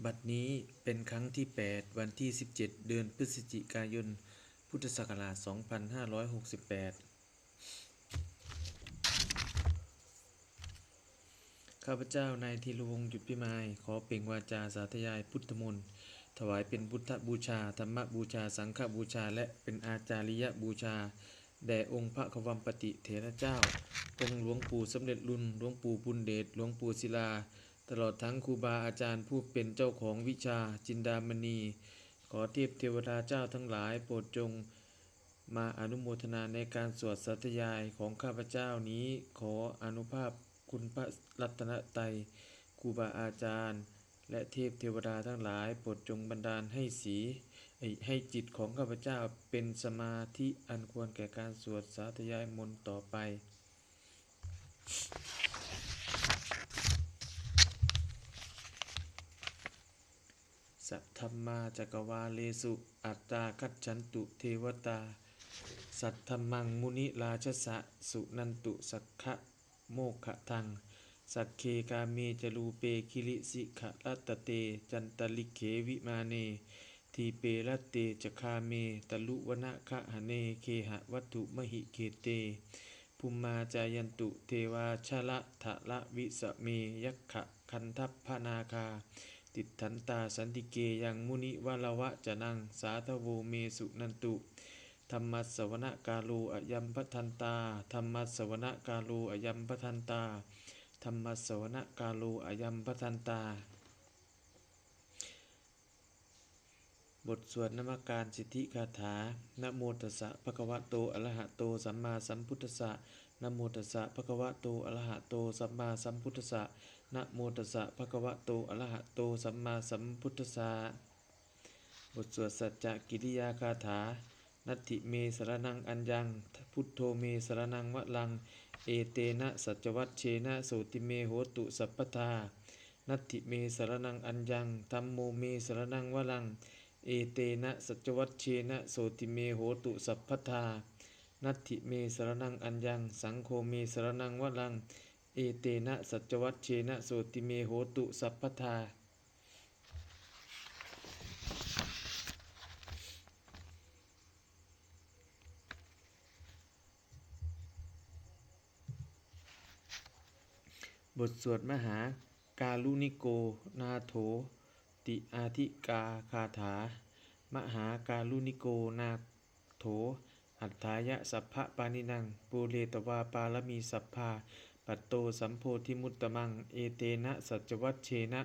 บัดนี้เป็นครั้งที่ 8 วันที่ 17 เดือนพฤศจิกายน พุทธศักราช 2568 ข้าพเจ้านายธีรวงศ์ หยุดพิมาย ขอเปล่งวาจาสาธยายพุทธมนต์ ถวายเป็นพุทธบูชา ธรรมบูชา สังฆบูชา และเป็นอาจาริยบูชา แด่องค์พระควมปติเถระเจ้า องค์หลวงปู่สำเร็จรุ่น หลวงปู่บุญเดช หลวงปู่ศิลา ตลอดทั้งครูบาอาจารย์ผู้เป็นเจ้าของวิชาจินดามณี ขอเทพเทวดาเจ้าทั้งหลายโปรดจงมาอนุโมทนาในการสวดสาธยายของข้าพเจ้านี้ ขออนุภาพคุณพระรัตนตรัยครูบาอาจารย์และเทพเทวดาทั้งหลายโปรดจงบันดาลให้จิตของข้าพเจ้าเป็นสมาธิอันควรแก่การสวดสาธยายมนต์ต่อไปสัทธัมมาจักวาเลสุอัตตาคัจฉันตุเทวตาสัทธัมมังมุนิราชสะสุนันตุสักขะโมขะทังสักเคกาเมจรูเปคิริสิขะรัตเตจันตลิเขวิมาเนทีเปรตเตจคาเมตลุวนะคะหะเนเคหะวัตถุมหิเกเตภุมมาจายันตุเทวาชะละทะละวิสเมยัคขะคันทัพพนาคาติทันตาสันติเกยังมุนิวะละวะจะนังสาทโวเมสุนันตุธรรมัสสวนกาโลอะยัมปทันตาธรรมัสสวนกาโลอะยัมปทันตาธรรมัสสวนกาโลอะยัมปทันตาบทสวดนมัสการสิทธิคาถานะโมตัสสะภะคะวะโตอะระหะโตสัมมาสัมพุทธัสสะนะโมตัสสะภะคะวะโตอะระหะโตสัมมาสัมพุทธัสสะนะโมตัสสะภะคะวะโตอะระหะโตสัมมาสัมพุทธัสสะบทสวดสัจจกิริยาคาถานัตถิเมสรณังอัญญังพุทโธเมสรณังวะลังเอเตนะสัจวัชเชนะโสติเมโหตุสัพพทานัตถิเมสรณังอัญญังธัมโมเมสรณังวะลังเอเตนะสัจวัชเชนะโสติเมโหตุสัพพทานัตถิเมสรณังอัญญังสังโฆเมสรณังวะลังเอเตนะสัจวัชเชนะโสติเมโหตุสัพพทาบทสวดมหากาลุนิโกนาโถติอาธิกาคาถามหากาลุนิโกนาโถอัฏฐายะสัพพะปานินังปูเรตวาปารมีสัพพาปัตโตสัมโพธิมุตตมังเอเตนะสัจวัชเชนะ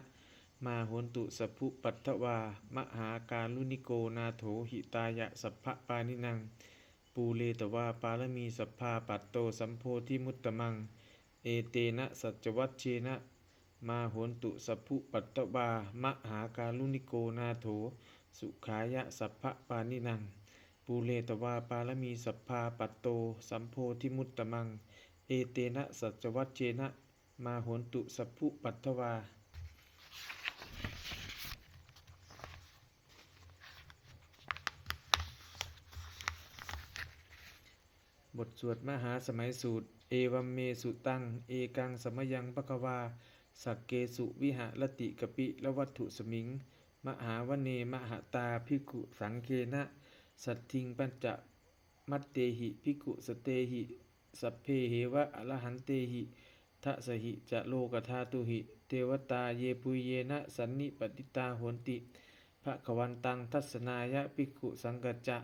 มาโหนตุสัพพุปัตถวามหากาลุนิโกนาโถหิตายะสัพพะปานินังปูเรตวาปารมีสัพพาปัตโตสัมโพธิมุตตมังเอเตนะสัจวัชเชนะมาโหนตุสัพพุปัตตวามหากาลุนิโกนาโถสุขายะสัพพะปานินังปูเรตวาปารมีสัพพาปัตโตสัมโพธิมุตตมังเอเตนะสัจวัชเชนะมาโหนตุสัพพุปัตถวาบทสวดมหาสมัยสูตรเอวัมเมสุตังเอกังสมยังภควาสักเกสุวิหรติกปิละวัตถุสมิงมหาวเนมหตาภิกขุสังเคนะสัตถิงปัญจมัตเตหิภิกขุสเตหิสัพเพเหวะอรหันเตหิทะสหิจะโลกธาตุหิเทวตาเยปุยเยนะสันนิปติตาโหนติภะคะวันตังทัสนายะภิกขุสังกัจจะ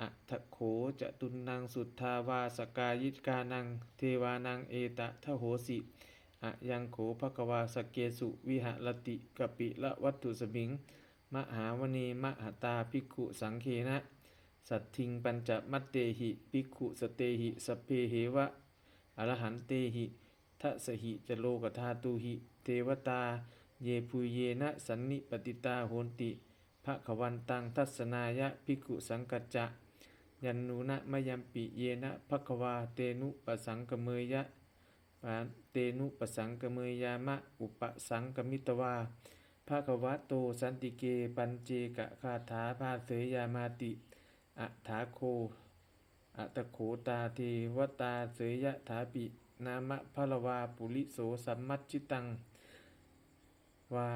อัทโขจะตุนังสุทธาวาสกายิกานังเทวานังเอตะทะโหสิอะยังโขภควาสเกสุวิหรติกปิละวัตถุสมิงมหาวเนมหตาภิกขุสังเคนะสัตถิงปัญจมัตเตหิภิกขุสเตหิสัพเพเหวะอรหันเตหิทะสหิจโลกธาตุหิเทวตาเยปุยเยนะสันนิปติตาโหนติภะคะวันตังทัสนายะภิกขุสังกัจจะยันนูนะมะยัมปิเยนะภควาเตนุปสังกเมยะเตนุปสังกเมยามะอุปสังกมิตวาภควะโตสันติเกปัญเจกะคาถาภาเสยามาติอัฏฐาโคอัตโขตาเทวตาเสยะถาปินามะพะละวาปุริโสสัมมัจจิตังวา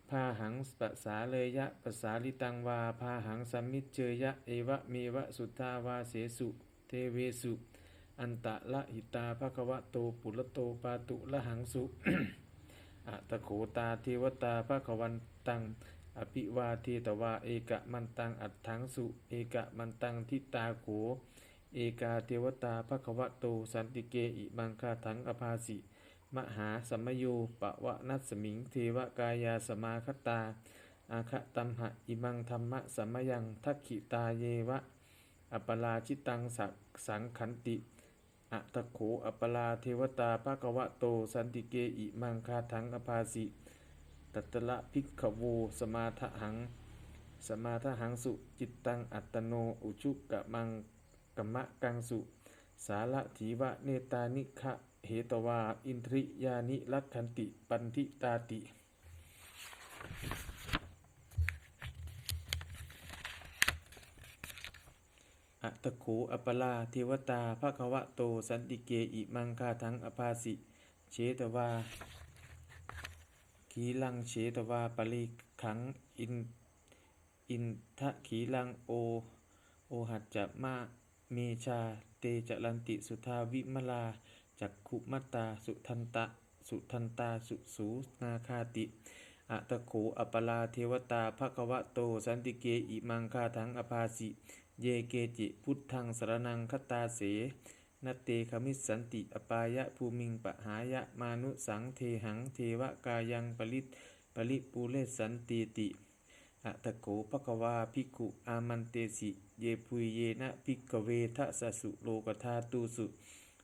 พาหังปัสสาเลยยะปัสสาลิตังวาพาหังสัมมิจเจยะเอวะเมวะสุทธาวาเสสุเทเวสุอันตะละหิตาภควะโตปุระโตปาตุละหังสุ อะตะโขตาเทวตาภควันตังอภิวาเทตวาเอกะมันตังอัตถังสุเอกะมันตังทิตาโขเอกาเทวตาภควะโตสันติเกอิมังคาถังอภาสิมหาสัมมโยปะวะนัสสมิงเทวกายาสมาคตาอาคะตัมหะอิมังธรรมะสัมมยังทักขิตาเยวะอัปปลาชิตังสังขันติอะตะโขอัปปลาเทวตาภควะโตสันติเกอิมังคาถังอภาสิตัตตละภิกขโวสมาทหังสมาทหังสุจิตตังอัตตโนอุชุกะมังกัมมะกังสุสาละถีวะเนตานิคะเหตวาอินทริยานิลักขันติปันทิตาติอะตะโขอัปปลาเทวตาภควะโตสันติเกอิมังคาถังอภาสิเชตวาขีลังเฉตวาปริขังอินทะขีลังโอหัจจะมะเมชาเตจลันติสุทาวิมลาจักขุมัตตาสุทันตาสุสูนาคาติอะตะโขอัปปลาเทวตาภควะโตสันติเกอิมังคาถังอภาสิเยเกจิพุทธังสรณังคตาเสนเตขมิสสันติอปายะภูมิงปะหายะมานุสังเทหังเทวกายังปริปูเลสันติติอะตะโขภควาภิกขุอามันเตสิเยปุยเยนะภิกขเวทะสสุโลกธาตุสุ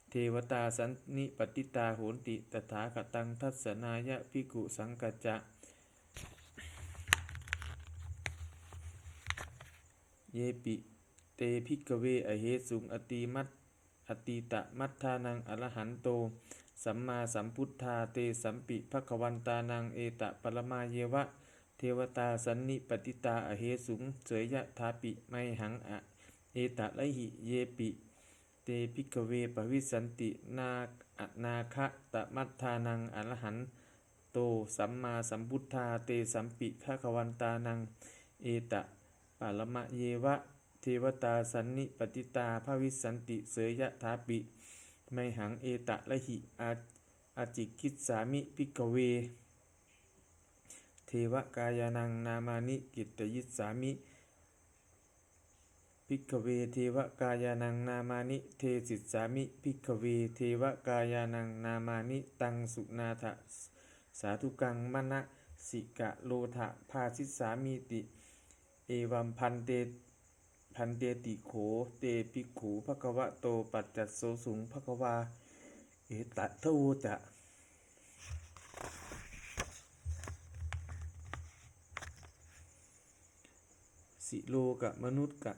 เทวตาสันนิปติตาโหนติตถาคตังทัสสนายะภิกขุสังกัจจะเยปิเตภิกขเวอเหสุงอติตะมัทธานังอรหันโตสัมมาสัมพุทธาเตสัมปิภควันตานังเอตะปรมาเยวะเทวตาสันนิปติตาอเหสุงเสยยะทาปิไมหังอะเอตะละหิเยปิเตภิกขเวปวิสันตินาคะตะมัทธานังอรหันโตสัมมาสัมพุทธาเตสัมปิภควันตานังเอตะปรมะเยวะเทวตาสันนิปติตาภวิสันติเสยยะทาปิไมหังเอตะละหิอาจิกิสสามิภิกขเวเทวกายานังนามานิกิตตยิสสามิภิกขเวเทวกายานังนามานิเทสิสสามิภิกขเวเทวกายานังนามานิตังสุนาถสาธุกังมณสิกะโลทะภาสิสสามิติเอวัมพันเตติโขเตภิกขุภควะโตปัจจัสโสสุงภควาเอตะโทจะสิโลกะมนุกั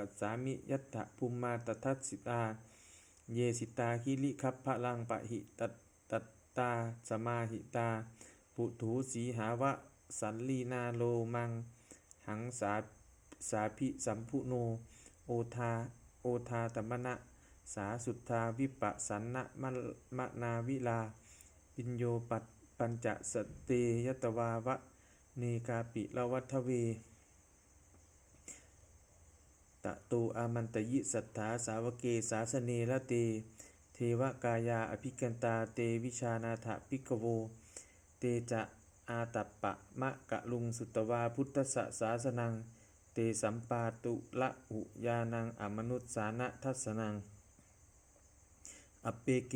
สสามิยัตถะภูมมาตทัสสิตาเยสิตาคิริคัพพลังปะหิตัตตาสมาหิตาปุถุสีหาวะสันลีนาโลมังหังสาภิสัมพุโนโอทาตมนะสาสุทธาวิปัสสันนะมะนาวิลาปิญโยปัญจสเตยตวาวะเนกาปิละวัฏเวตะโตอามันตยิสัทธาสาวเกสาสเนละเตเทวกายาอภิกันตาเตวิชานาถภิกขโวเตจะอาตัปปะมะกะลุงสุตวาพุทธศาสนังเตสัมปาตุละหุยานังอมนุสสานะทัสสนังอเปเก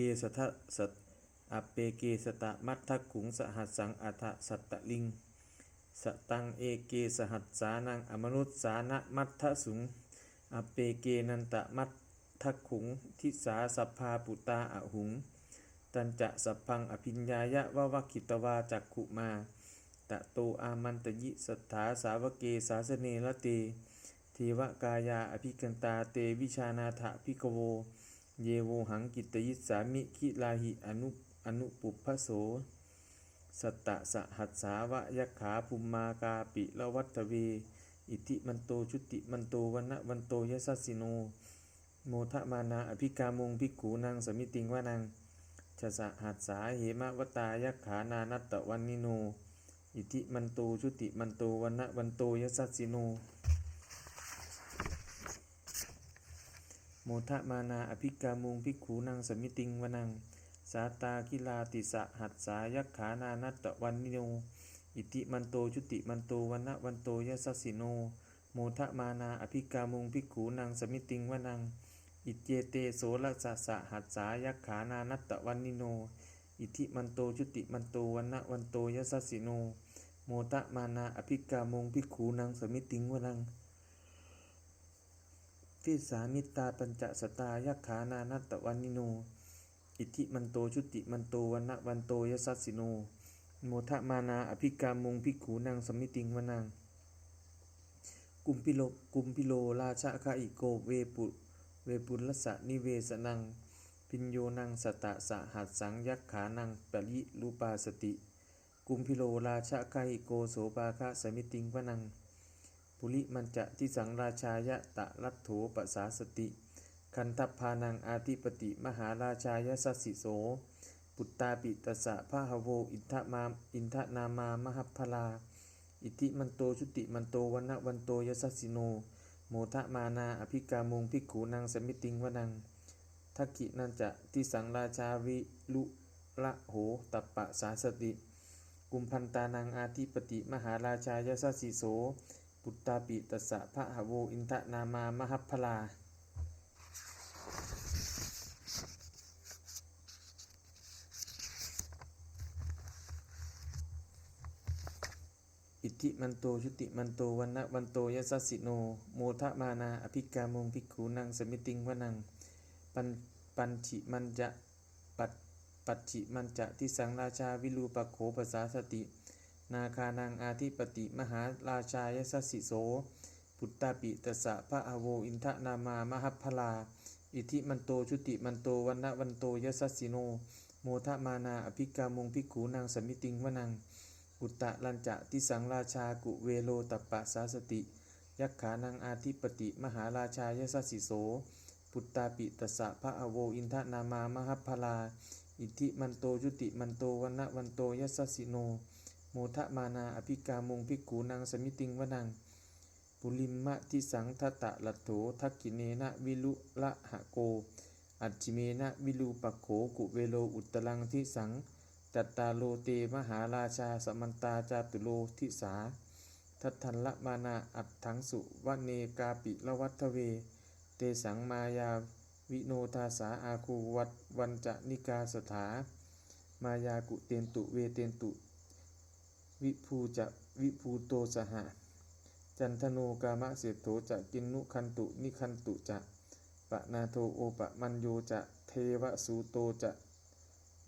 สตะมัทธขุงสหัสสังอัฏฐสัตตลิงสตังเอเกสหัสสานังอมนุสสานะมัทธสุงอเปเกนันตะมัทธขุงทิสาสัพพาปุตาอหุงตันจะสัพพังอภิญญายะวะวะคิตวาจักขุมาตะโตอามันตยิสัทธาสาวเกสาสเนละเตเทวกายาอภิกันตาเตวิชานาถภิกขโวเยโวหังกิตตยิสสามิคิลาหิอนุปุพพโสสัตตะสหัสสาวะยักขาภูมมากาปิละวัตเวอิติมันโตชุติมันโตวันโตยสัสสิโนโมทะมานาอภิกามงภิกขุนางสมิติงวานังเท ชสหัสสาเหมวตายักขานานัตตวันนิโนอิทิมันโตชุติมันโตวันนะวันโตยสัสสิโนโมทะมานาอภิกามุงภิกขุนังสมิติงวนังสาตาคิลาติสหัสสายักขานานัตตวันนิโนอิทิมันโตชุติมันโตวันนะวันโตยสัสสิโนโมทะมานาอภิกามุงภิกขุนังสมิติงวนังอิเจเตโสรสสะหัสสายักขานานัตตวันนิโนอิทิมันโตชุติมันโตวันนะวันโตยสัสสิโนโมทะมานาอภิกามุงภิกขุนังสมิติงวนังทิสามิตาปัญจสตายักขานานัตตวันนิโนอิทิมันโตชุติมันโตวันนะวันโตยสัสสิโนโมทะมานาอภิกามุงภิกขุนังสมิติงวนังกุมพิโลราชะคะอิโกเวปุลสะนิเวสนังพิญโยนังสตะสหัสสังยักขานังปริรูปาสติกุมพิโลราชะคะอิโกโสปาคะสมิติงวนังปุริมันจะทิสังราชายะตะรัตโถปสาสติคันทัพพานังอาทิปติมหาราชายสัสสิโสปุตตาปิตสะพะหะโวอินทนามามหัพพลาอิทิมันโตชุติมันโตวันนะวันโตยสัสสิโนโมทะมานาอภิกามุงภิกขุนังสมิติงวนังทักขินันจะทิสังราชาวิลุละโหตัปปะสาสติกุมพันตานังอาทิปติมหาราชายสัสสิโสปุตตาปิตสะพะหะโวอินทนามามหัพพลาอิทิมันโตชุติมันโตวันนะวันโตยสัสสิโนโมทะมานาอภิกามุงภิกขุนังสมิติงวนังปัญฉิมันจะปัจฉิมันจะทิสังราชาวิรูปัคโขปสาสตินาคานังอาทิปติมหาราชายสัสสิโสปุตตาปิตสะพะหะโวอินทนามามหัพพลาอิทิมันโตชุติมันโตวันนะวันโตยสัสสิโนโมทะมานาอภิกามุงภิกขุนังสมิติงวนังอุตตะลัญจะทิสังราชากุเวโลตัปปะสาสติยักขานังอาทิปติมหาราชายสัสสิโสปุตตาปิตสะพะหะโวอินทนามามหัพพลาอิทิมันโตชุติมันโตวันนะวันโตยสัสสิโนโมทะมานาอภิกามุงภิกขุนังสมิติงวนังปุลิมมะทิสังทัตตะลัตโถทักขิเนนะวิลุละหะโกอัจฉิเมนะวิลูปัคโขกุเวโลอุตตรังทิสังจัตตาโลเตมหาราชาสมันตาจาตุโลทิสาทัตถันละมานาอัตถังสุวเนกาปิละวัฏเวเตสังมายาวิโนทาสาอาคูวัตวันจะนิกาสถามายากุเตนตุเวเตนตุวิภูจะวิภูโตสหะจันทโนกามะเสโถจะกินนุคันตุนิคันตุจะปะนาโทโอปะมัญโยจะเทวสูโตจะ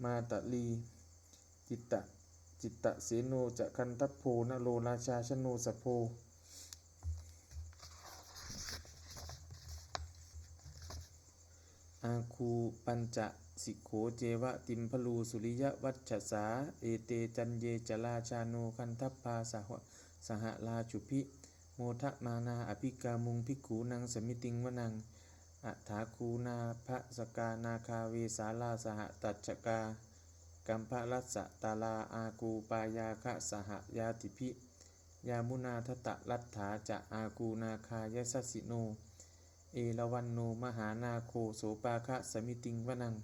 มาตะลีจิตตะเสโนจะคันทัพโพนโลราชาชโนสโพอาคูปัญจสิโขเจวะติมพลูสุริยวัชชสาเอเตจันเยจลาชาโนคันทัพพาสหราชุพิโมทะมานาอภิกามุงภิกขุนังสมิติงวนังอัฏฐาคูนาภสกานาคาเวสาลาสหตัจจกากัมภรัสสะตาลาอากูปายาคะสหยาติภิยามุนาทตะรัตถาจะอากูนาคายสัสสิโนเอราวันโนมหานาโคโสปาคะสมิติงวนัง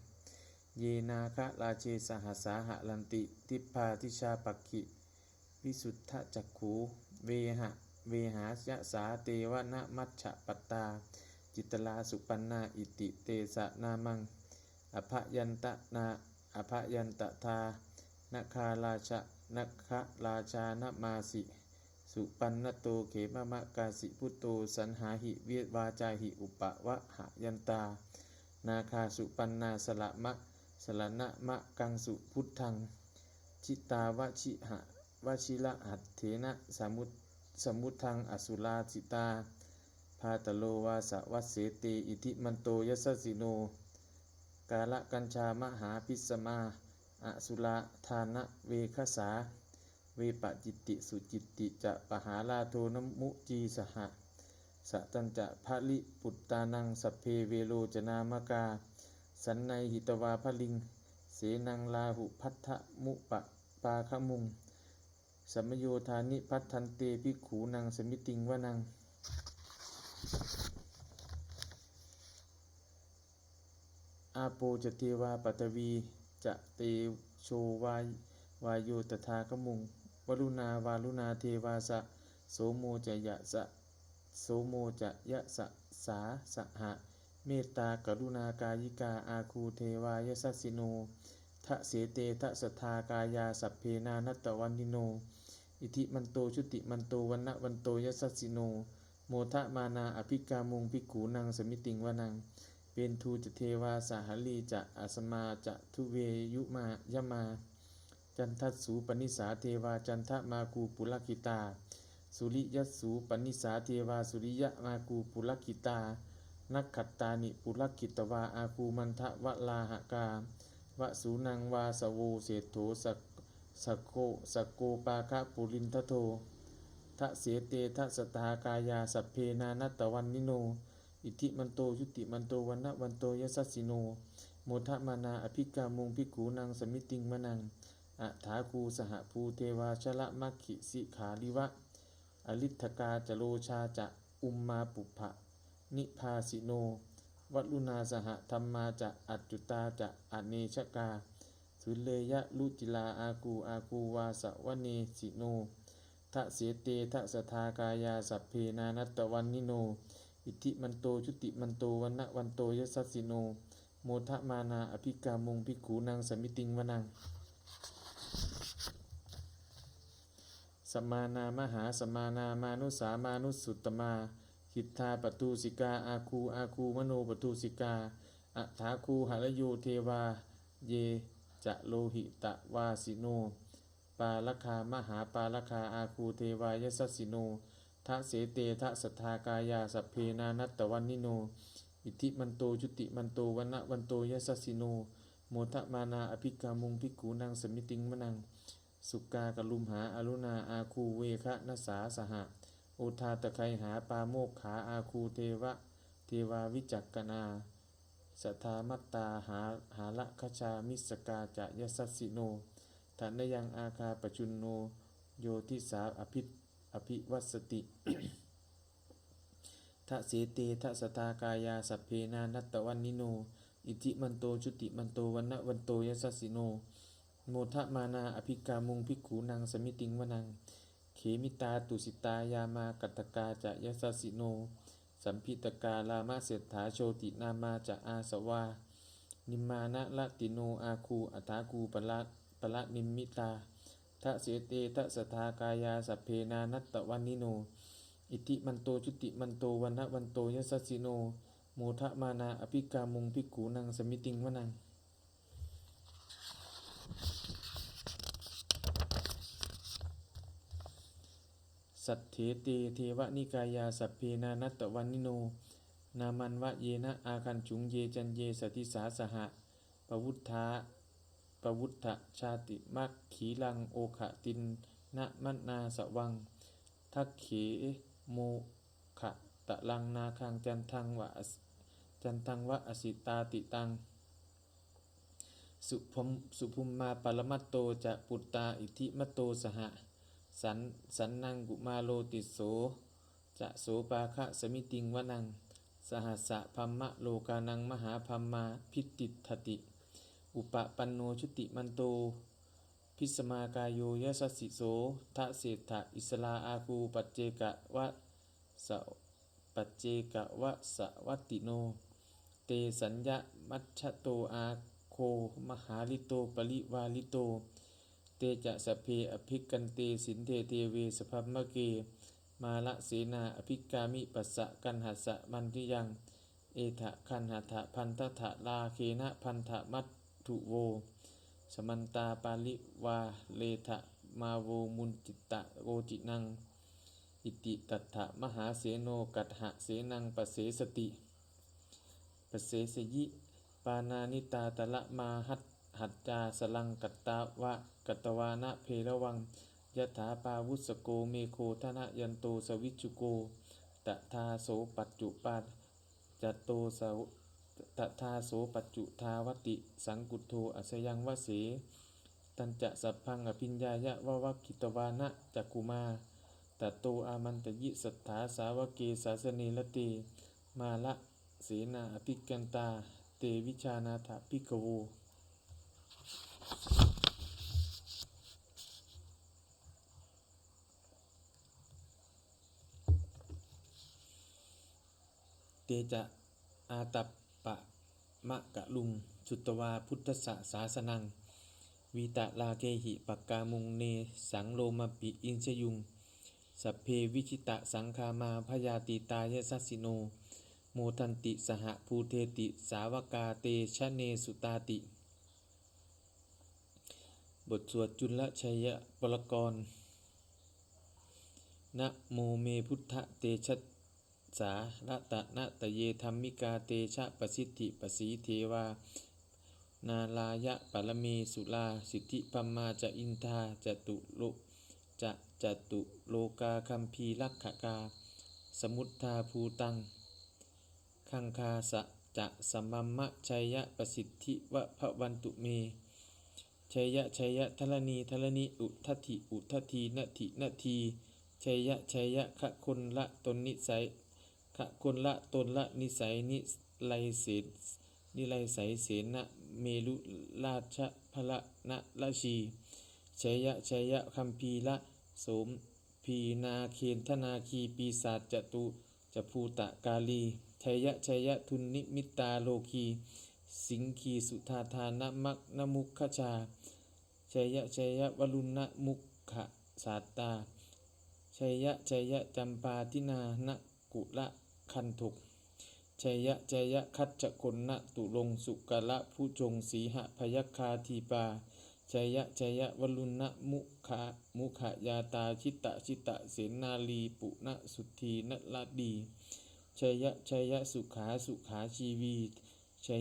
เยนาคะราเชสหสาหะลันติทิพาทิชาปักขิวิสุทธจักขูเวหายะสาเตวนะมัชฌะปัตตาจิตลาสุปันนาอิติเตสะนามังอภยันตทานะคาราชะนะคะราชานมาสิสุปันนโตเขมะมะกาสิพุตโตสันหาหิเววาจาหิอุปะวะหยันตานาคาสุปันนาสละนะมะกังสุพุทธังชิตาวชิหะวชิละหัตเถนะสมุทังอสุราจิตาพาตโลวาสวัสเสเตอิทิมันโตยสัสสิโนกาละกัญชามหาพิสมาอสุราธานะเวคสาเวปจิตติสุจิตติจะปหาลาโทนมุจีสหะสะตัญจะภลิปุตตานังสัพเพเวโรจนามกาสันในหิตวาภลิง เสนังลาหุพัทธมุปปาคมุงสัมมโยธานิพัทธันเตภิกขูนังสมิติงวนังอาโปจะเทวาปัตวีจะเตโชวายโยตถาคมุงวรุณาวารุณาเทวาสะโสโมจะยะสะโสโมจะยะสะสาสหะเมตตากรุณากายิกาอาคูเทวายสัสสิโนทะเสเตทะสัทธากายาสัพเพนานัตตวันนิโนอิทิมันโตชุติมันโตวันนะวันโตยัสสสิโนโมทะมานาอภิกามุงภิกขูนังสมิติงวนังเป็นทูจเทวาสหลีจะอาสมาจะทุเวยุมายมาจันทัสสูปนิสาเทวาจันทมาคูปุลกิตาสุริยัสสูปนิสาเทวาสุริยะมาคูปุลกิตานักขัตตานิปุลกิตวาอาคูมันทะวะลาหกาวะสูนังวาสโวเศโธสโกปาคะปุรินทโททะเสเตทะสตากายาสัพเพนานัตตวันนิโนอิทิมันโตยุติมันโตวันนะวันโตยัสสสิโนโมทะมานาอภิกามุงภิกขูนังสมิติงมนังอะถาคูสหภูเทวาชละมัคคิสิขาลิวะอลิทธกาจโลชาจะอุมมาปุภะนิพาสิโนวัลุนาสหธรรมาจะอัจจุตาจะอเนชกาสุเลยะลุจิลาอากูวาสวเนสิโนทะเสเตทะสทากายาสัพเพนานัตตวันนิโนอิทิมันโตชุติมันโตวันนะวันโตยัสสสิโนโมทะมานาอภิกามุงภิกขูนังสมิติงวนังสมานามหาสมานามานุสามานุสุตตมาหิทธาปตูสิกาอาคูมโนปตูสิกาอัฏฐาคูหะระโยเทวาเยจะโลหิตะวาสิโนปาลคามหาปาลคาอาคูเทวายสัสสิโนทะเสเตทะสัทธากายาสัพเพนานัตตวันนิโนอิทิมันโตจุติมันโตวันนะวันโตยัสสสิโนโมทะมานาอภิกามุงภิกขูนังสมิติงมนังสุกากลุมหาอรุณาอาคูเวคะนัสสาสหะโอทาตะไคหาปาโมกขาอาคูเทวาวิจักกนาสัทธามัตตาหาละคชามิสกาจะยสัสสิโนทานยังอาคาปจุนโนโยทิสาอภิวัสติ ทะเสเตทะสตากายาสัพเพนานัตตวันนิโนอิทิมันโตชุติมันโตวันนะวันโตยัสสสิโนโมทะมานาอภิกามุงภิกขูนังสมิติงวนังเขมิตาตุสิตายามากัตตกาจะยัสสสิโนสัมพิตกาลามาเศรษฐาโชตินามาจะอาสวานิมมานะละติโนอาคูอัฏฐาคูปละนิมมิตาทะเสเตทะสทากายาสัพเพนานัตตวันนิโนอิติมันโตจุติมันโตวันนะวันโตยัสสสิโนโมทะมานาอภิกามุงภิกขูนังสมิติงวนังสัทเถเตเทวนิกายาสัพเพนานัตตวันนิโนนามันวะเยนะอาคันจุงเยจันเยสติสาสหะปวุฒะชาติมัคขีลังโอขะตินนะมัตนาสวังทักเขโมขะตะลังนาคังจันทังวะอสิตาติตังสุภุมมาปรมัตโตจะปุตตาอิทิมัตโตสหสันนังกุมาโลติโสจะโสปาคะสมิติงวนังสหัสสะพัมมะโลกานังมหาพัมมาพิติทติอุปปันโนชุติมันโตพิสมากายโยยัสสสิโสทะเศรษฐะอิสลาอาคูปัจเจกะวะสวัตติโนเตสัญญะมัชฌโตอาโคมหาลิโตปริวาลิโตเตจะสเพอภิกันเตสินเทเทเวสภัมมะเกมาละเสนาอภิกามิปัสสะกันหัสสะมันทิยังเอทะคันหัตถะพันทถะลาเคนะพันธะมัตถุโวสมันตาปาลิวาเลทะมาโวมุนจิตตะโกจินังอิติตัตถะมหาเสโนกัตหะเสนังปเสสติปเสสยิปานานิตาตะละมาหัจจาสลังกัตวานะเพระวังยถาปาวุสโกเมโคทนะยันโตสวิจุโกตถาโสปัจจุปาจโตส ตถาโสปัจจุทาวติสังกุโทอัสยังวเสตัญจะสัพพังอภิญญายะวะวัคคิตวานะจักกุมาตโตอามันตยิสัทธาสาวเกสาสเนละเตมาละเสนาอภิกันตาเตวิชานาถภิกขโวเตจะอาตัปปะมะกะลุงสุตวาพุทธศาสนังวีตะลาเกหิปักกามุงเนสังโลมปิอินชยุงสัพเพวิชิตะสังคามาพยาติตายสัสสิโนโมทันติสหภูเทติสาวกาเตชะเนสุตาติบทสวดจุลชัยปรกรณ์นะโมเมพุทธเตชะสาระตะนะตะเยธัมมิกาเตชะปสิทธิปสีเทวานาลายะปรเมสุลาสิทธิปัมมาจะอินทาจตุโลจตุโลกาคัมภีลักขกาสมุทธาภูตังคังคาสะจะสัมมัมมะชัยยะปสิทธิวะภวันตุเมชัยยะทลนีอุทัตถินาทีชัยยะขะคนละตนนิสัยขะคนละตนละนิสัยนิไลเสเสนะเมลุราชพละนะราชีชัยยะคัมภีละโสมพีนาเคนธนาคีปีศาจตุจะภูตะกาลีชัยยะทุนนิมิตาโลคีสิงคีสุธาธานะมักนมุขชาชัยยะวรุณมุขะสาตาชัยยะจำปาทินานะกุละคันถุกชัยยะคัจจคนนะตุลงสุกละผู้จงสีหพยัคคาทีปาชัยยะวรุณมุขยาตาชิตะเสนาลีปุณสุธีนลาดีชัยยะสุขาชีวีชัย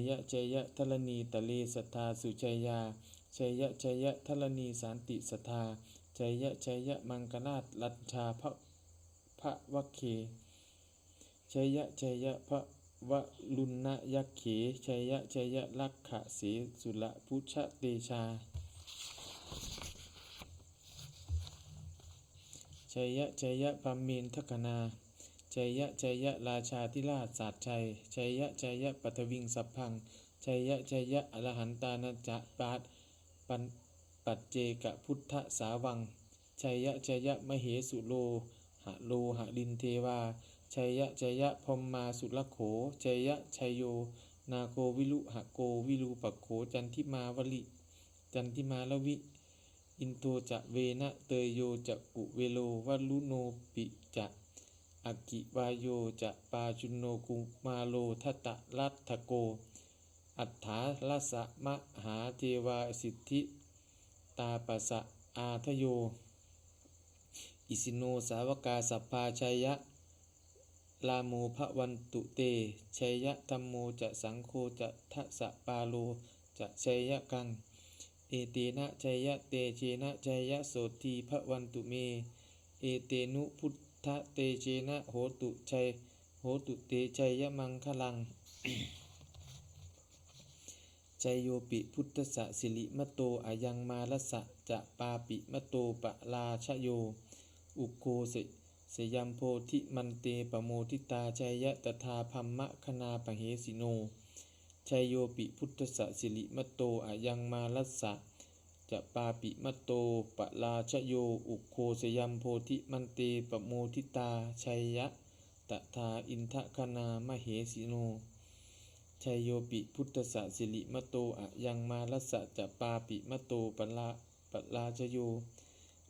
ยะทลนีตะเลสัทธาสุชัยยาชัยยะทลนีสันติสัทธาชัยยะมังคลาตลัญชาพระวัคเคชัยยะพระวลุณยักเขชัยยะลักขะเสสุละพุชเตชาชัยยะพัมเมนทคนาชัยยะราชาธิราชศาสตร์ชัยชัยยะปัทวิงสัพพังชัยยะอรหันตานาจะปัจเจกพุทธสาวังชัยยะมเหสุโลหลินเทวาชัยยะพมมาสุลโขชัยโยนาโควิลุหะโกวิลูปโขจันทิมาลวิอินโทจะเวนะเตยโยจะกุเวโลวัลุโนปิจะอกิวายโยจะปาจุนโนกุมาโลทัตตะรัตถโกอัฏฐาลัสสะมหาเทวาสิทธิตาปัสสะอาทโยอิสิโนสาวกาสัพพาชัยยะลาโมภวันตุเตชัยยะธัมโมจะสังโฆจะทัสสะปาโลจะชัยยะกังเอเตนะชัยยะเตเชนะชัยยะโสตีภวันตุเมเอเตนุพุทธเตเชนะโหตุเตชัยยะมังคลัง ชัยโยปิพุทธสสิริมโตอายังมาลสะจะปาปิมโตปะลาชโยอุโคสยัมโพธิมันเตปโมทิตาชัยยะตถาพัมมะคณาปเหสิโนชัยโยปิพุทธสสิริมโตอายังมาลสะจะปาปิมโตปะลาชโยอุโคสยัมโพธิมันเตปโมทิตาชัยยะตถาอินทคณามเหสิโนชัยโยปิพุทธสสิริมโตอะยังมาลสะจะปาปิมโตปลาชโย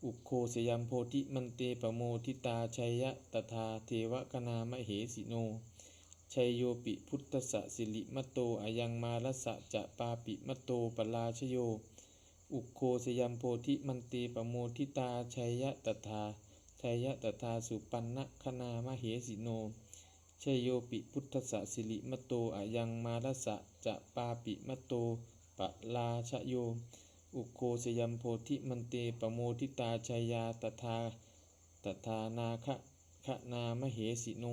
อุโคสยัมโพธิมันเตปโมทิตาชัยยะตถาเทวคณามเหสิโนชัยโยปิพุทธสสิริมโตอะยังมาลสะจะปาปิมโตปลาชโยอุโคสยัมโพธิมันเตปโมทิตาชัยยะตถาสุปันนะคณามเหสิโนชัยโยปิพุทธสสิริมโตอะยังมาลสะจะปาปิมโตปลาชโยอุโคสยัมโพธิมันเตปโมทิตาชัยยาตถานาคะนามเหสิโน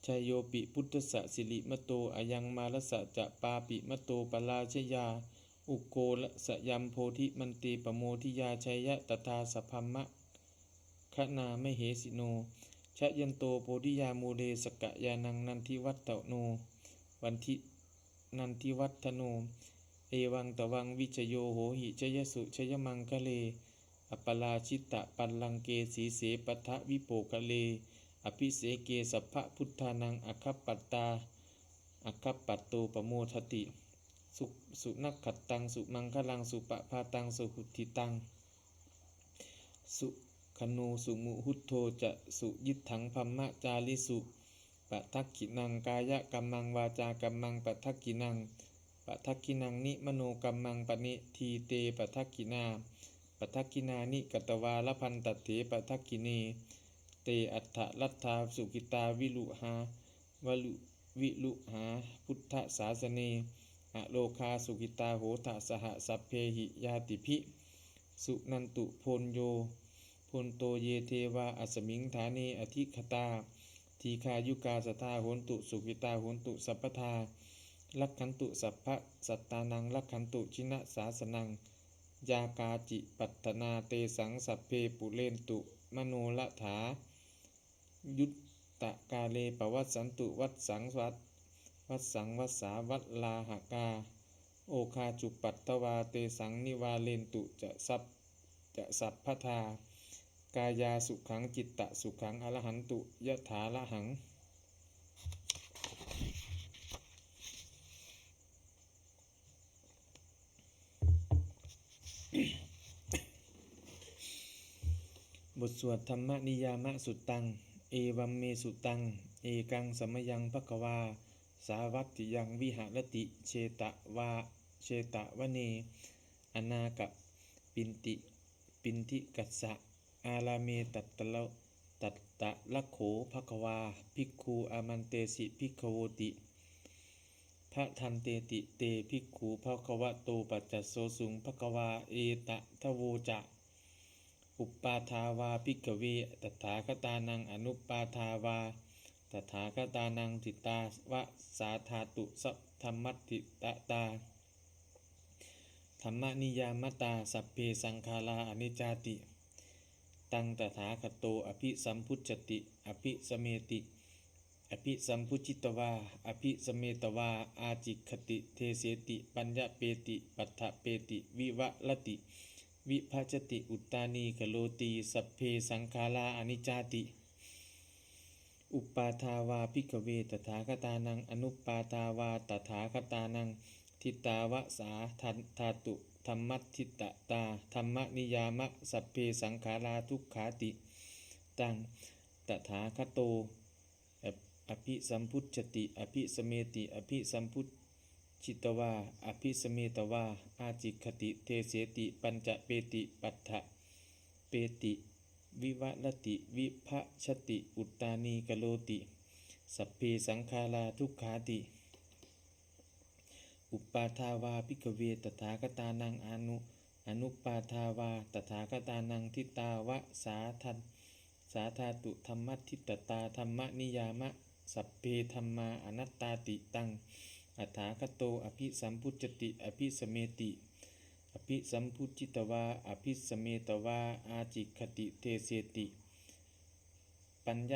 ชัยโยปิพุทธสสิริมโตอายังมาลสะจะปาปิมโตปราชยาอุโกละสยัมโพธิมันเตปโมทิยาชัยยะตถาสัพพมะคะนามเหสิโนชยันโตโพธิยามูเลสกะยานังนันทิวัตตโนวันทินันทิวัฒโนเอวังตวังวิจโยโหหิชยสุชยมังคะเลอปราชิตะปัลลังเกสีเสปัทะวิโปคะเลอภิเสเกสัพพะพุทธานังอคัปปัตตาอคัปปัตโตปโมทติสุนักขัดตังสุมังคลังสุปะพาตังสุหุติตังสุขโนสุมุหุตโธจะสุยิตถังพัมมะจาริสุปะทักขินังกายะกัมมังวาจากัมมังปะทักขินังปะทักขินังนิมโนกัมมังปณิทีเตปะทักขินาปะทักขินานิกัตวาลพันตัตเถปะทักขิเนเตอัฏฐลัทธาสุกิตาวิลุหวิลุหาพุทธศาสเนอโลคาสุกิตาโหทะสหสัพเพหิยาติภิสุนันตุโพนโยโพนโตเยเทวาอัสมิงฐาเนอธิคตาทีคายุกาสทาโหนตุสุกิตาโหนตุสัพพทาลักขันตุสัพพะสัตตานังลักขันตุชินะสาสนังยากาจิปัตตนาเตสังสัพเพปุเรนตุมโนละถายุตตะกาเลปวัสสันตุวัดสังวัสสาวัดลาหกาโอคาจุปัตตวาเตสังนิวาเลนตุจะสัพพทากายาสุขังจิตตะสุขังอรหันตุยะถาละหังบทสวดธรรมนิยามะสุตตังเอวัมเมสุตังเอกังสมยังภควาสาวัตติยังวิหารติเชตวเนอนาคปินทิกัสสะอาราเมตัตตะละโขภควาภิกขุอามันเตสิภิกขโวติพระทันเตติเตภิกขุภควะโตปัจจโสสุงภควาเอตทโวจะอุปปาทาวาภิกขเวตถาคตานังอนุปปาทาวาตถาคตานังทิตาวะสาธาตุสัพธรรมัตถิตตาธรรมนิยามตาสัพเพสังขาราอนิจจติตังตถาคโตอภิสัมพุจจติอภิสเมติอภิสัมพุจิตวาอภิสเมตวาอาจิคติเทเสติปัญญเปติปัฏฐเปติวิวะลติวิภัจติอุตตานีกโลตีสัพเพสังขาราอนิจจติอุปปาทาวาภิกขเวตถาคตานังอนุปปาทาวาตถาคตานังทิตาวะสาธาตุธรรมัตถิตตาธรรมนิยามะสัพเพสังขาราทุกขาติตังตถาคโตอภิสัมพุจจติอภิสเมติอภิสัมพุจิตวาอภิสเมตวาอาจิคติเทเสติปัญจเปติปัฏฐเปติวิวะลติวิภัชติอุตตานีกโลติสัพเพสังขาราทุกขาติอุปปาทาวาภิกขเวตถาคตานังอนุปปาทาวาตถาคตานังทิตาวะสาธาตุธรรมัตถิตตาธรรมนิยามะสัพเพธัมมาอนัตตาติตังอัฏฐาคโตอภิสัมพุจจติอภิสเมติอภิสัมพุจิตวาอภิสเมตวาอาจิคติเทเสติปัญญ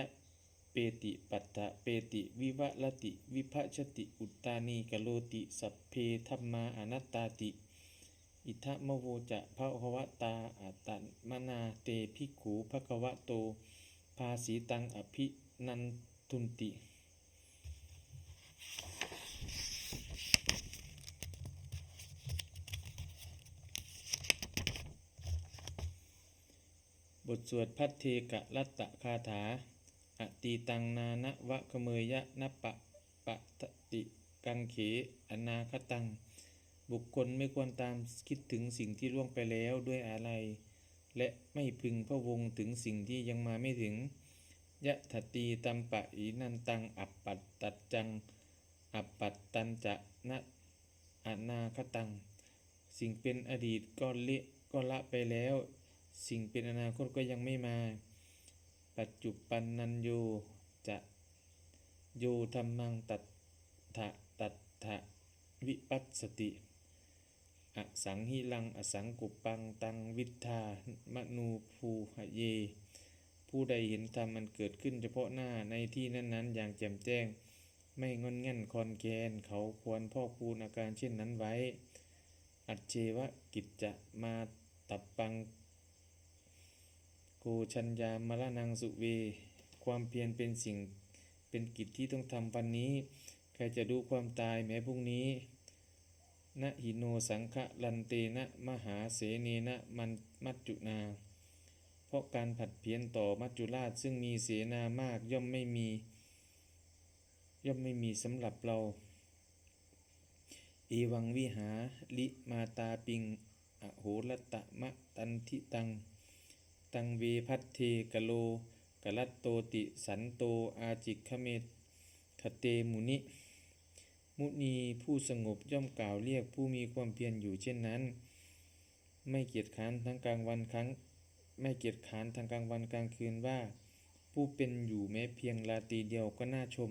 เปติปัฏฐเปติวิวะลติวิภัชติอุตตานีกโลติสัพเพธัมมาอนัตตาติอิทัมโวจะภควตาอัตตมนาเตภิกขุภควโตภาสีตังอภินันทุนติบทสวดพัทเทกะรัตตะคาถาอตีตังนานะวะขเมยะนะปะติกังเขอนาคตังบุคคลไม่ควรตามคิดถึงสิ่งที่ล่วงไปแล้วด้วยอะไรและไม่พึงพะวงถึงสิ่งที่ยังมาไม่ถึงยะถตีตัมปะอีนันตังอัปปัตตัจจังอัปปัตตันจะนะอนาคตังสิ่งเป็นอดีตก็ละไปแล้วสิ่งเป็นอนาคตก็ยังไม่มาปัจจุปันนันโยจะ โยธัมมังตัตถะตัตถะวิปัสสติอสังหิลังอสังกุปปังตังวิทธามนูภูหะเยผู้ใดเห็นธรรมมันเกิดขึ้นเฉพาะหน้าในที่นั้นๆอย่างแจ่มแจ้งไม่งอนแง่นคอนแกนเขาควรพอกพูนอาการเช่นนั้นไว้อัจเจวกิจจะมาตับปังโกชัญญามรณังสุเวความเพียรเป็นสิ่งเป็นกิจที่ต้องทำวันนี้ใครจะดูความตายแม้พรุ่งนี้นะหิโนสังฆลันเตนะมหาเสเนนะมัจจุนาเพราะการผัดเพี้ยนต่อมัจจุราชซึ่งมีเสนามากย่อมไม่มีสำหรับเราเอวังวิหาลิมาตาปิงอโหรตะมะตันทิตังเวพัทเทกโลกลัตโตติสันโตอาจิกขเมคเตมุนีผู้สงบย่อมกล่าวเรียกผู้มีความเพียรอยู่เช่นนั้นไม่เกียจค้านทั้งกลางวันกลางคืนว่าผู้เป็นอยู่แม้เพียงราตรีเดียวก็น่าชม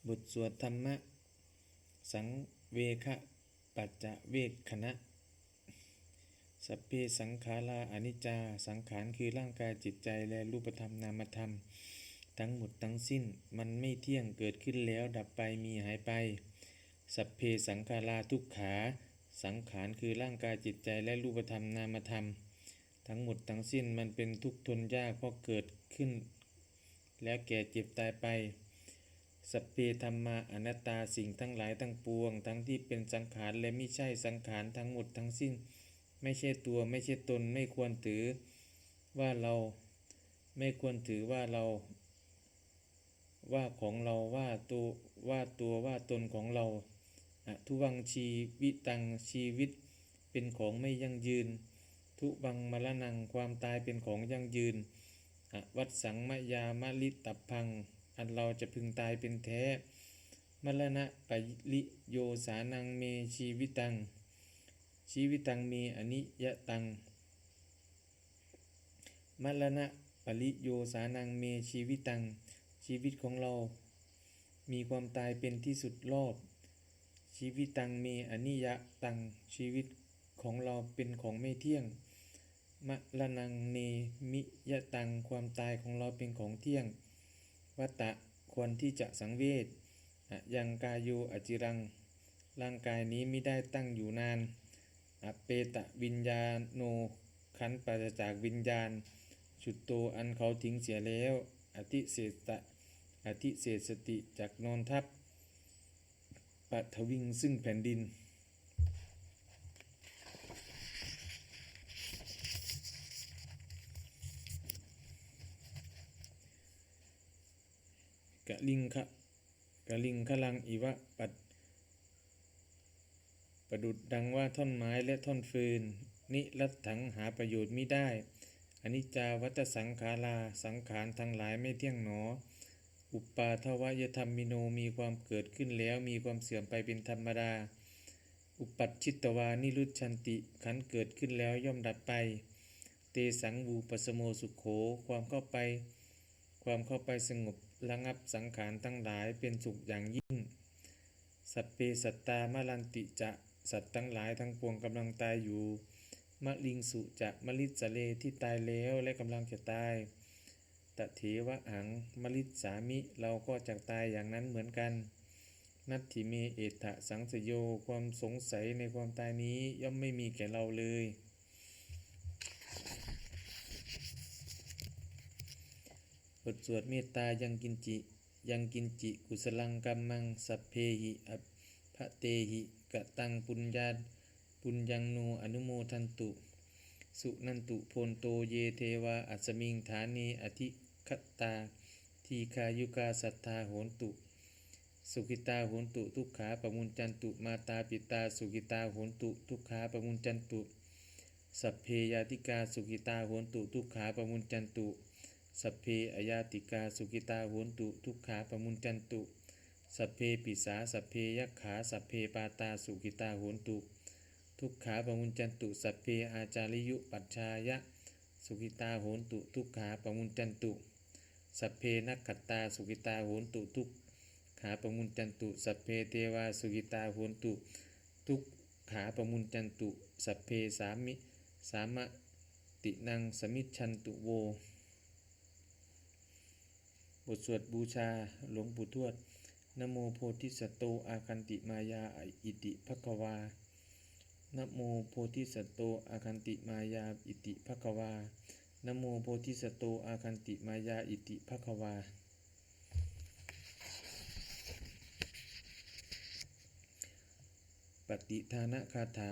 บทสวดธรรมะสังเวคะปัจจะเวคขณะสัพเพสังขาราอนิจจาสังขารคือร่างกายจิตใจและรูปธรรมนามธรรมทั้งหมดทั้งสิ้นมันไม่เที่ยงเกิดขึ้นแล้วดับไปมีหายไปสัพเพสังขาราทุกขาสังขารคือร่างกายจิตใจและรูปธรรมนามธรรมทั้งหมดทั้งสิ้นมันเป็นทุกข์ทนยากเพราะเกิดขึ้นแล้วแก่เจ็บตายไปสัพเพธัมมาอนัตตาสิ่งทั้งหลายทั้งปวงทั้งที่เป็นสังขารและไม่ใช่สังขารทั้งหมดทั้งสิ้นไม่ใช่ตัวไม่ใช่ตนไม่ควรถือว่าเราไม่ควรถือว่าเราว่าของเราว่าตนของเราทุวังชีวิตังชีวิตเป็นของไม่ยั่งยืนทุวังมรณังความตายเป็นของยั่งยืนวัดสังมยามะลิตับพังอันเราจะพึงตายเป็นแท้มรณะปริโยสานังเมชีวิตังเมอนิยตังมรณะปริโยสานังเมชีวิตังชีวิตของเรามีความตายเป็นที่สุดรอบชีวิตังเมอนิยตังชีวิตของเราเป็นของไม่เที่ยงมรณังเนมิยตังความตายของเราเป็นของเที่ยงวัตตะควรที่จะสังเวชยังกายโยอจิรังร่างกายนี้ไม่ได้ตั้งอยู่นานเปตะวิญญาโนขันธ์ปราศจากวิญญาณชุดโตอันเขาทิ้งเสียแล้วอธิเศษสติจากนอนทับปัทวิงซึ่งแผ่นดินกะลิงคะลังอิวะประดุจดังว่าท่อนไม้และท่อนฟืนนิรัตถังหาประโยชน์มิได้อนิจจาวัฏสังขาราสังขารทั้งหลายไม่เที่ยงหนออุปปาทวยธรรมิโนมีความเกิดขึ้นแล้วมีความเสื่อมไปเป็นธรรมดาอุปัชชิตวานิรุชชันติขันเกิดขึ้นแล้วย่อมดับไปเตสังวูปสโมสุขโขความเข้าไปสงบระงับสังขารทั้งหลายเป็นสุขอย่างยิ่งสัพเพสัตตามะลันติจะสัตว์ทั้งหลายทั้งปวงกำลังตายอยู่มะลิงสุจะมลิสเลที่ตายแล้วและกำลังจะตายตเถวะหังมลิสามิเราก็จะตายอย่างนั้นเหมือนกันนัตถิเมเอถะสังสโยความสงสัยในความตายนี้ย่อมไม่มีแก่เราเลยบทสวดเมตตายังกินจิกุสลังกัมมังสัพเพหิอภเตหิกะตังปุญญังโนอนุโมทันตุสุนันตุโพนโตเยเทวาอัสมิงฐานีอธิคตาทีคายุกาสัทธาโหนตุสุขิตาโหนตุทุกขาปมุญจันตุมาตาปิตาสุขิตาโหนตุทุกขาปมุญจันตุสัพเพยาติกาสุขิตาโหนตุทุกขาปมุญจันตุสัพเพอยาติกาสุขิตาโหนตุทุกขาปมุญจันตุสัพเพปิสาสัพเพยัคขาสัพเพปาตาสุขิตาโหนตุ ทุกขาปมุญจันตุสัพเพอาจาริยุปัชชายะสุขิตาโหนตุทุกขาปมุญจันตุสัพเพนักขัตตาสุขิตาโหนตุทุกขาปมุญจันตุสัพเพเทวาสุขิตาโหนตุทุกขาปมุญจันตุสัพเพสามตินังสมิจฉันตุโวบทสวดบูชาหลวงปู่ทวดนะโมโพธิสัตโตอาคันติมายาอิติภควานะโมโพธิสัตโตอาคันติมายาอิติภควานะโมโพธิสัตโตอาคันติมายาอิติภควาปฏิทานะคาถา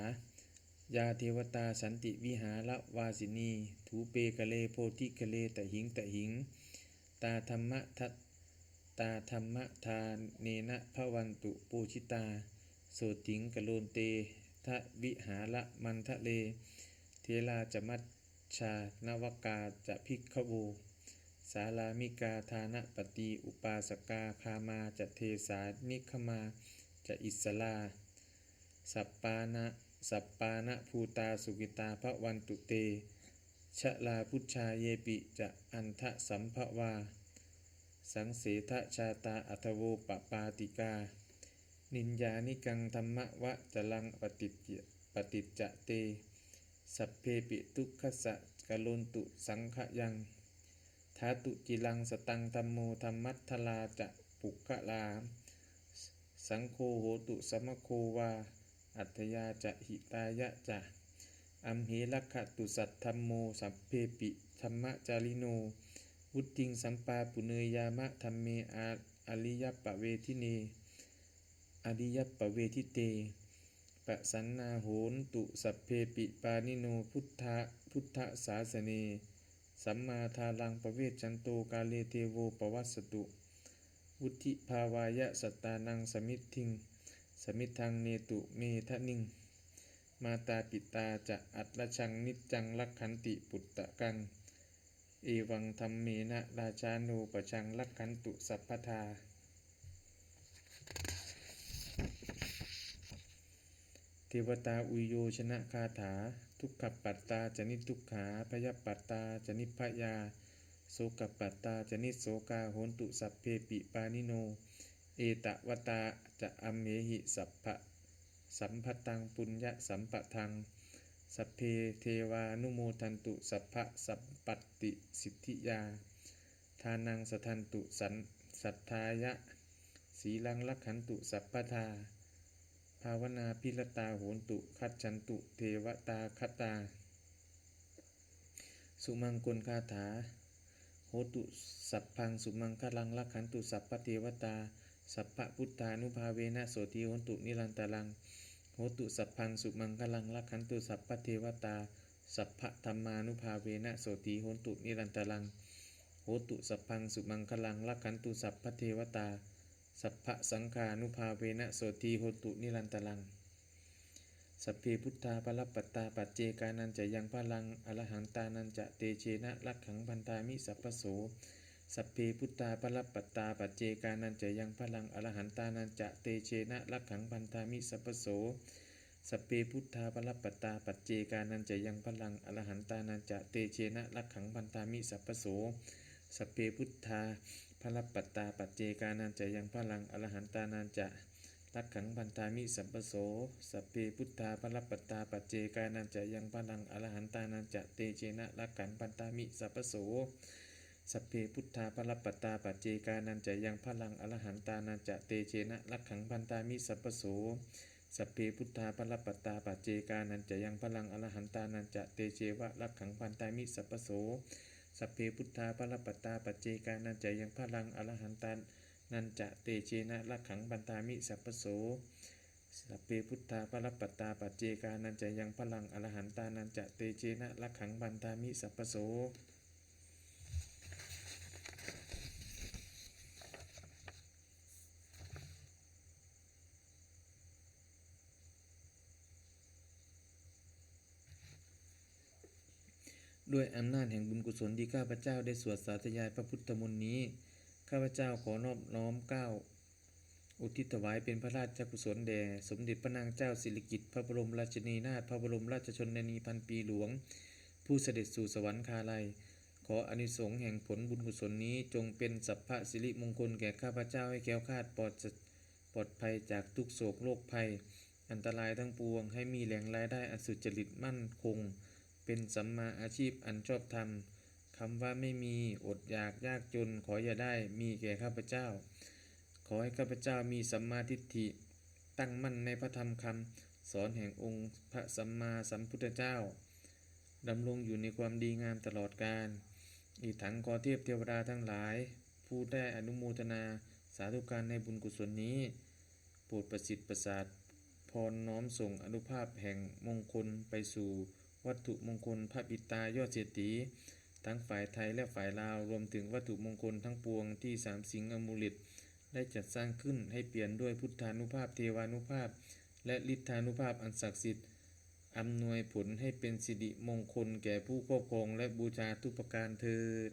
ยาเทวตาสันติวิหารวาสินีถูเปกะเลโพธิกะเลตะหิงตาธรรมทาเนนะภวันตุปูชิตาโสติงกะโลนเตทะวิหารมันทะเลเทลาจะมัชชานวกาจะภิกขโวสาลามิกาทานะปฏิอุปาสกาคามาจะเทสานิคมาจะอิสลาสัปปานะภูตาสุกิตาภวันตุเตชะลาพุชชาเยปิจะอันทะสัมภวาสังเสทะชาตาอัทโวปปาติกานินญานิกังธรรมะวะจลังปฏิจจะเตสัพเพปิทุกขสะกะโลนตุสังขยังทาตุจิลังสตังธัมโมธัมมัทธลาจะปุกขลาสังโฆโหตุสมโควาอัตถยาจะหิตายะจะอัมเหลักขตุสัตธัมโมสัพเพปิธัมมจาริโนวุติงสัมปาปุเนยามะธัมเมอริยปเวทิเนอริยปเวทิเตปะสันนาโหนตุสัพเพปิปานิโนพุทธศาสเนสัมมาทาลังปเวชจันโตกาเลเทโวปวัสสตุวุธิภาวายะสัตตานังสมิทังเนตุเมทะนิงมาตาปิตาจะอัตละชังนิจจังลักขันติปุตตะกังเอวังธัมเมนะราชาโนปชังลักขันตุสัพพทาเทวตาอุยโยชนะคาถาทุกขปัตตาจนิทุกขาพยปัตตาจนิพยาโสกปัตตาจนิโสกาโหนตุสัพเพปิปานิโนเอตวตาจะอัมเหหิสัมภตังปุญญสัมปทังสัพเพเทวานุโมทันตุสัพพะสัพปัตติสิทธิยาทานังสทันตุสัทธายะสีลังลักขันตุสัพพทาภาวนาพิรตาโหนตุคัจฉันตุเทวตาคตาสุมังกลคาถาโหตุสัพพังสุมังคลังลักขันตุสัพพเทวตาสัพพพุทธานุภาเวนะโสติโหนตุนิรันตรังโหตุสัพพังสุมังคลังลักขันตุสัพพเทวตาสัพพธรรมานุภาเวนะโสติโหนตุนิรันตรังโหตุสัพพังสุมังคลังลักขันตุสัพพเทวตาสัพพสังฆานุภาเวนะโสติโหตุนิรันตรังสัพเพพุทธาปรัปปัตตาปัจเจกานันจะยังพลังอรหันตานันจะเตเชนะลักขังพันธามิสัพพโสสัพเพพุทธาปรัปปัตตาปัจเจกานันจะยังพลังอรหันตานันจะเตเชนะลักขังพันธามิสัพพโสสัพเพพุทธาปรัปปัตตาปัจเจกานันจะยังพลังอรหันตานันจะเตเชนะลักขังพันธามิสัพพโสสัพเพพุทธาปรัปปัตตาปัจเจกานันจะยังพลังอรหันตานันจะลักขังพันธามิสัพพโสสัพเพพุทธาปรัปปัตตาปัจเจกานันจะยังพลังอรหันตานันจะเตเชนะลักขังพันธามิสัพพโสสัพเพพุทธาปรัปปัตตาปัจเจกานันจะยังพลังอรหันตานันจะเตเชนะลักขังพันธามิสัพพโสสัพเพพุทธาปรัปปัตตาปัจเจกานันจะยังพลังอรหันตานันจะเตเชวะลักขังพันธามิสัพพโสสัพเพพุทธาปรัปปัตตาปัจเจกานันจะยังพลังอรหันตานันจะเตเชนะลักขังพันธามิสัพพโสสัพเพพุทธาปรัปปัตตาปัจเจกานันจะยังพลังอรหันตานันจะเตเชนะลักขังพันธามิสัพพโสด้วยอำนาจแห่งบุญกุศลที่ข้าพเจ้าได้สวดสาธยายพระพุทธมนต์นี้ข้าพเจ้าขอนอบน้อมเกล้า อุทิศถวายเป็นพระราชกุศลแด่สมเด็จพระนางเจ้าสิริกิติ์พระบรมราชินีนาถพระบรมราชชนนีพันปีหลวงผู้เสด็จสู่สวรรคาลัยขออานิสงส์แห่งผลบุญกุศลนี้จงเป็นสัพพสิริมงคลแก่ข้าพเจ้าให้แคล้วคลาดปลอดภัยจากทุกโศกโรคภัยอันตรายทั้งปวงให้มีแหล่งรายได้อันสุจริตมั่นคงเป็นสัมมาอาชีพอันชอบธรรมคำว่าไม่มีอดอยากยากจนขออย่าได้มีแก่ข้าพเจ้าขอให้ข้าพเจ้ามีสัมมาทิฏฐิตั้งมั่นในพระธรรมคำสอนแห่งองค์พระสัมมาสัมพุทธเจ้าดำรงอยู่ในความดีงามตลอดกาลอีกทั้งขอเทพเทวดาทั้งหลายผู้ได้อนุโมทนาสาธุการในบุญกุศลนี้โปรดประสิทธิ์ประสาทพรน้อมส่งอนุภาพแห่งมงคลไปสู่วัตถุมงคลพระบิดายอดเศรษฐีทั้งฝ่ายไทยและฝ่ายลาวรวมถึงวัตถุมงคลทั้งปวงที่สามสิงห์อมูลิตได้จัดสร้างขึ้นให้เปลี่ยนด้วยพุทธานุภาพเทวานุภาพและฤทธานุภาพอันศักดิ์สิทธิ์อำนวยผลให้เป็นสิริมงคลแก่ผู้ครอบครองและบูชาทุกประการเถิด